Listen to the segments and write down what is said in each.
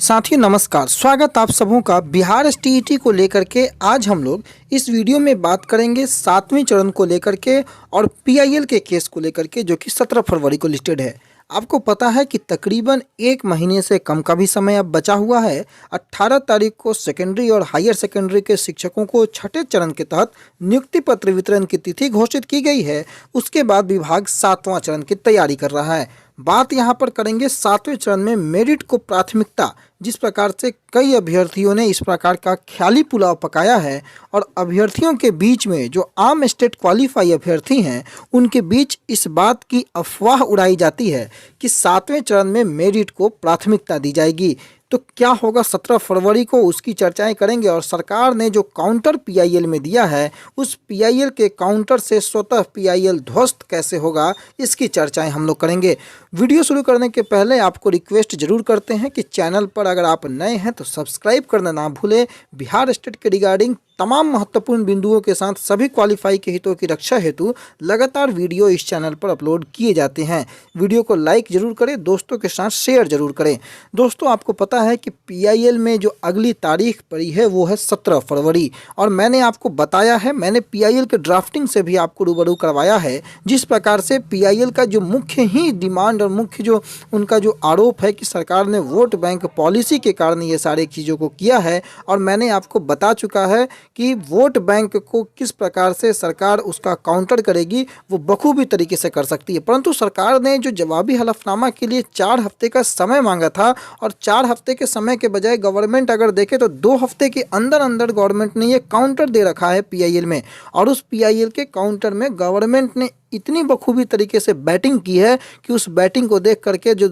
साथियों नमस्कार, स्वागत आप सबों का बिहार एसटीईटी को लेकर के। आज हम लोग इस वीडियो में बात करेंगे 7वें चरण को लेकर के और पीआईएल के केस को लेकर के, जो कि 17 फरवरी को लिस्टेड है। आपको पता है कि तकरीबन 1 महीने से कम का भी समय अब बचा हुआ है। 18 तारीख को सेकेंडरी और हायर सेकेंडरी के शिक्षकों को छठे चरण के तहत नियुक्ति पत्र वितरण की तिथि घोषित की गई है। उसके बाद विभाग 7वां चरण की तैयारी कर रहा है। बात यहाँ पर करेंगे 7वें चरण में मेरिट को प्राथमिकता। जिस प्रकार से कई अभ्यर्थियों ने इस प्रकार का ख्याली पुलाव पकाया है और अभ्यर्थियों के बीच में जो आम स्टेट क्वालिफाई अभ्यर्थी हैं उनके बीच इस बात की अफवाह उड़ाई जाती है कि 7वें चरण में मेरिट को प्राथमिकता दी जाएगी। तो क्या होगा 17 फरवरी को, उसकी चर्चाएं करेंगे। और सरकार ने जो काउंटर पीआईएल में दिया है, उस पीआईएल के काउंटर से स्वतः पीआईएल ध्वस्त कैसे होगा, इसकी चर्चाएं हम लोग करेंगे। वीडियो शुरू करने के पहले आपको रिक्वेस्ट जरूर करते हैं कि चैनल पर अगर आप नए हैं तो सब्सक्राइब करना ना भूलें। बिहार स्टेट के रिगार्डिंग तमाम महत्वपूर्ण बिंदुओं के साथ सभी क्वालिफाई के हितों की रक्षा हेतु लगातार वीडियो इस चैनल पर अपलोड किए जाते हैं। वीडियो को लाइक जरूर करें, दोस्तों के साथ शेयर जरूर करें। दोस्तों, आपको पता है कि पीआईएल में जो अगली तारीख पड़ी है वो है 17 फरवरी। और मैंने आपको बताया है, मैंने पीआईएल के ड्राफ्टिंग से भी आपको रूबरू करवाया है। जिस प्रकार से पीआईएल का जो मुख्य ही डिमांड और मुख्य जो उनका जो आरोप है कि सरकार ने वोट बैंक पॉलिसी के कारण ये सारी चीज़ों को किया है। और मैंने आपको बता चुका है कि वोट बैंक को किस प्रकार से सरकार उसका काउंटर करेगी, वो बखूबी तरीके से कर सकती है। परंतु सरकार ने जो जवाबी हलफनामा के लिए 4 हफ्ते का समय मांगा था, और 4 हफ्ते के समय के बजाय गवर्नमेंट अगर देखे तो 2 हफ्ते के अंदर अंदर गवर्नमेंट ने ये काउंटर दे रखा है पीआईएल में। और उस पीआईएल के काउंटर में गवर्नमेंट ने इतनी बखूबी तरीके से बैटिंग की है कि उस बैटिंग को देख करके जो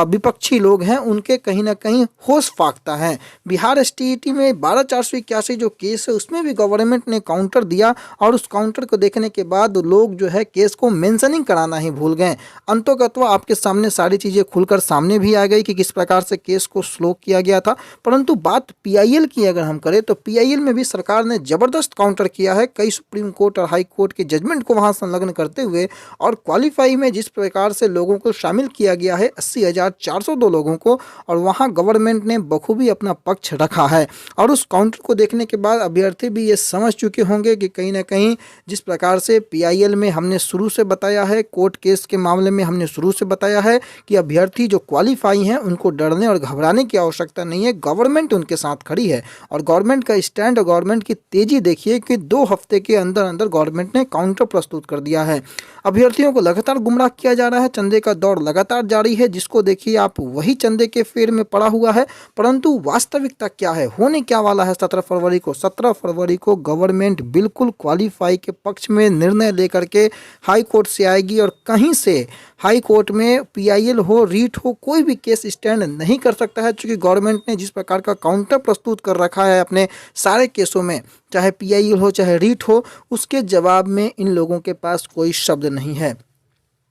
विपक्षी लोग हैं उनके कहीं ना कहीं होश फाकता है। बिहार एसटीईटी में 12,481 जो केस है उसमें भी गवर्नमेंट ने काउंटर दिया, और उस काउंटर को देखने के बाद लोग जो है केस को मेंशनिंग कराना ही भूल गए। अंततः आपके सामने सारी चीज़ें खुलकर सामने भी आ गई कि किस प्रकार से केस को स्लो किया गया था। परंतु बात पीआईएल की अगर हम करें तो पीआईएल में भी सरकार ने ज़बरदस्त काउंटर किया है। कई सुप्रीम कोर्ट और हाई कोर्ट के जजमेंट को वहाँ संलग्न करते हुए, और क्वालिफाई में जिस प्रकार से लोगों को शामिल किया गया है 80,402 लोगों को, और वहां गवर्नमेंट ने बखूबी अपना पक्ष रखा है। और उस काउंटर को देखने के बाद अभ्यर्थी भी ये समझ चुके होंगे कि कहीं ना कहीं जिस प्रकार से पीआईएल में हमने शुरू से बताया है, कोर्ट केस के मामले में हमने शुरू से बताया है कि अभ्यर्थी जो क्वालिफाई हैं उनको डरने और घबराने की आवश्यकता नहीं है। गवर्नमेंट उनके साथ खड़ी है, और गवर्नमेंट का स्टैंड और गवर्नमेंट की तेजी देखिए कि 2 हफ्ते के अंदर अंदर गवर्नमेंट ने काउंटर प्रस्तुत कर दिया है। अभ्यर्थियों को लगातार गुमराह किया जा रहा है, चंदे का दौर लगातार जारी है, जिसको देखिए आप वही चंदे के फेर में पड़ा हुआ है। परंतु वास्तविकता क्या है, होने क्या वाला है 17 फरवरी को? 17 फरवरी को गवर्नमेंट बिल्कुल क्वालिफाई के पक्ष में निर्णय लेकर के हाई कोर्ट से आएगी, और कहीं से हाई कोर्ट में पीआईएल हो, रीट हो, कोई भी केस स्टैंड नहीं कर सकता है। क्योंकि गवर्नमेंट ने जिस प्रकार का काउंटर प्रस्तुत कर रखा है अपने सारे केसों में, चाहे पीआईएल हो चाहे रीट हो, उसके जवाब में इन लोगों के पास कोई शब्द नहीं है।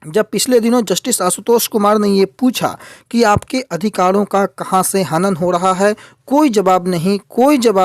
जब पिछले दिनों जस्टिस आशुतोष कुमार ने ये पूछा कि आपके अधिकारों का कहां से हनन हो रहा है, कोई जवाब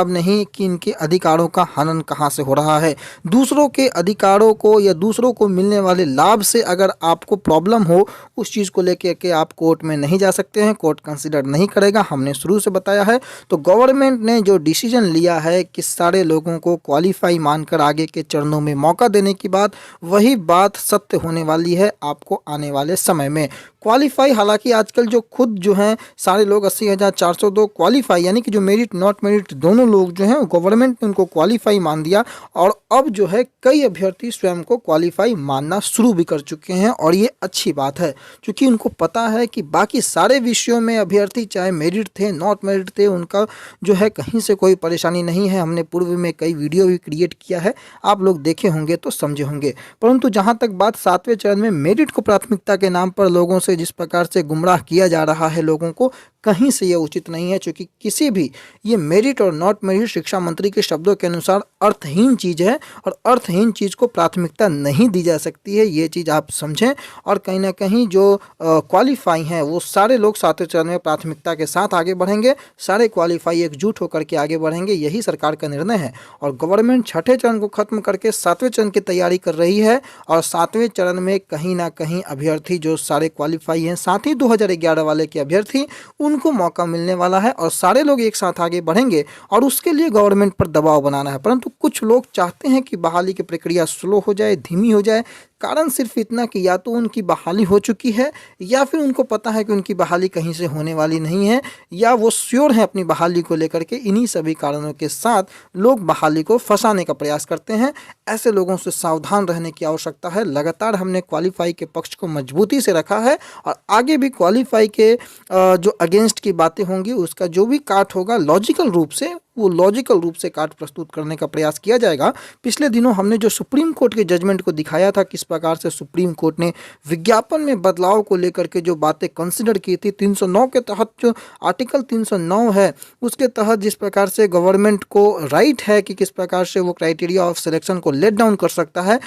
नहीं कि इनके अधिकारों का हनन कहां से हो रहा है। दूसरों के अधिकारों को या दूसरों को मिलने वाले लाभ से अगर आपको प्रॉब्लम हो, उस चीज़ को लेकर के आप कोर्ट में नहीं जा सकते हैं, कोर्ट कंसिडर नहीं करेगा। हमने शुरू से बताया है। तो गवर्नमेंट ने जो डिसीजन लिया है कि सारे लोगों को क्वालिफाई मानकर आगे के चरणों में मौका देने की बात, वही बात सत्य होने वाली है आपको आने वाले समय में। क्वालिफाई, हालांकि आजकल जो खुद जो हैं सारे लोग 80,402 क्वालिफाई, यानी कि जो मेरिट नॉट मेरिट दोनों लोग जो हैं गवर्नमेंट ने उनको क्वालिफाई मान दिया। और अब जो है कई अभ्यर्थी स्वयं को क्वालिफाई मानना शुरू भी कर चुके हैं, और ये अच्छी बात है। क्योंकि उनको पता है कि बाकी सारे विषयों में अभ्यर्थी चाहे मेरिट थे नॉट मेरिट थे, उनका जो है कहीं से कोई परेशानी नहीं है। हमने पूर्व में कई वीडियो भी क्रिएट किया है, आप लोग देखे होंगे तो समझे होंगे। परंतु जहाँ तक बात 7वें चरण में मेरिट को प्राथमिकता के नाम पर लोगों से जिस प्रकार से गुमराह किया जा रहा है लोगों को, कहीं से ये उचित नहीं है। क्योंकि किसी भी ये मेरिट और नॉट मेरिट शिक्षा मंत्री के शब्दों के अनुसार अर्थहीन चीज़ है, और अर्थहीन चीज़ को प्राथमिकता नहीं दी जा सकती है। ये चीज़ आप समझें। और कहीं ना कहीं जो क्वालिफाई हैं वो सारे लोग 7वें चरण में प्राथमिकता के साथ आगे बढ़ेंगे, सारे क्वालिफाई एकजुट होकर के आगे बढ़ेंगे, यही सरकार का निर्णय है। और गवर्नमेंट छठे चरण को खत्म करके 7वें चरण की तैयारी कर रही है, और 7वें चरण में कहीं ना कहीं अभ्यर्थी जो सारे क्वालिफाई हैं, साथ ही 2011 वाले के अभ्यर्थी, उनको मौका मिलने वाला है और सारे लोग एक साथ आगे बढ़ेंगे और उसके लिए गवर्नमेंट पर दबाव बनाना है। परंतु कुछ लोग चाहते हैं कि बहाली की प्रक्रिया स्लो हो जाए, धीमी हो जाए। कारण सिर्फ इतना कि या तो उनकी बहाली हो चुकी है या फिर उनको पता है कि उनकी बहाली कहीं से होने वाली नहीं है, या वो श्योर हैं अपनी बहाली को लेकर के। इन्हीं सभी कारणों के साथ लोग बहाली को फंसाने का प्रयास करते हैं। ऐसे लोगों से सावधान रहने की आवश्यकता है। लगातार हमने क्वालिफाई के पक्ष को मजबूती से रखा है और आगे भी क्वालिफाई के जो अगेंस्ट की बातें होंगी उसका जो भी काट होगा लॉजिकल रूप से, वो लॉजिकल रूप से काट प्रस्तुत करने का प्रयास किया जाएगा। पिछले दिनों हमने जो सुप्रीम कोर्ट के जजमेंट को दिखाया था, किस प्रकार से सुप्रीम कोर्ट ने विज्ञापन में बदलाव को लेकर के जो बातें कंसिडर की थी, 309 के तहत जो आर्टिकल 309 है उसके तहत जिस प्रकार से गवर्नमेंट को राइट है कि किस प्रकार से वो क्राइटेरिया ऑफ सिलेक्शन को लेट डाउन कर सकता है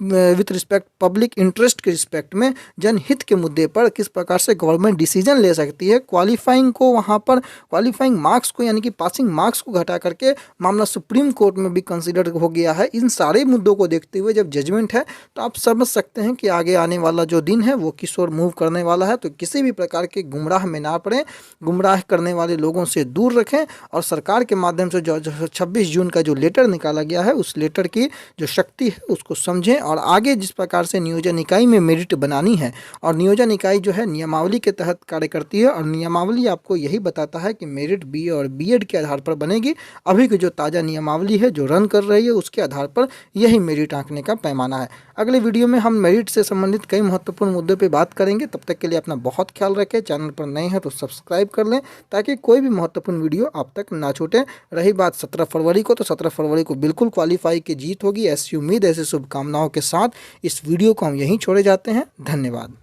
विथ रिस्पेक्ट पब्लिक इंटरेस्ट के रिस्पेक्ट में, जनहित के मुद्दे पर किस प्रकार से गवर्नमेंट डिसीजन ले सकती है। क्वालिफाइंग को वहाँ पर क्वालिफाइंग मार्क्स को यानी कि पासिंग मार्क्स को घटा करके मामला सुप्रीम कोर्ट में भी कंसीडर हो गया है। इन सारे मुद्दों को देखते हुए जब जजमेंट है तो आप समझ सकते हैं कि आगे आने वाला जो दिन है वो किस ओर मूव करने वाला है। तो किसी भी प्रकार के गुमराह में ना पड़ें, गुमराह करने वाले लोगों से दूर रखें और सरकार के माध्यम से जो 26 जून का जो लेटर निकाला गया है उस लेटर की जो शक्ति है उसको समझें और आगे जिस प्रकार से नियोजन इकाई में मेरिट बनानी है, और नियोजन इकाई जो है नियमावली के तहत कार्य करती है और नियमावली आपको यही बताता है कि मेरिट बीए और बीएड के आधार पर बनेगी। अभी की जो ताज़ा नियमावली है जो रन कर रही है उसके आधार पर यही मेरिट आंकने का पैमाना है। अगले वीडियो में हम मेरिट से संबंधित कई महत्वपूर्ण मुद्दों पे बात करेंगे। तब तक के लिए अपना बहुत ख्याल रखें। चैनल पर नए हैं तो सब्सक्राइब कर लें ताकि कोई भी महत्वपूर्ण वीडियो आप तक ना छूटे। रही बात 17 फरवरी को, तो 17 फरवरी को बिल्कुल क्वालिफाई की जीत होगी, ऐसी उम्मीद, ऐसी शुभकामनाओं के साथ इस वीडियो को हम यहीं छोड़े जाते हैं। धन्यवाद।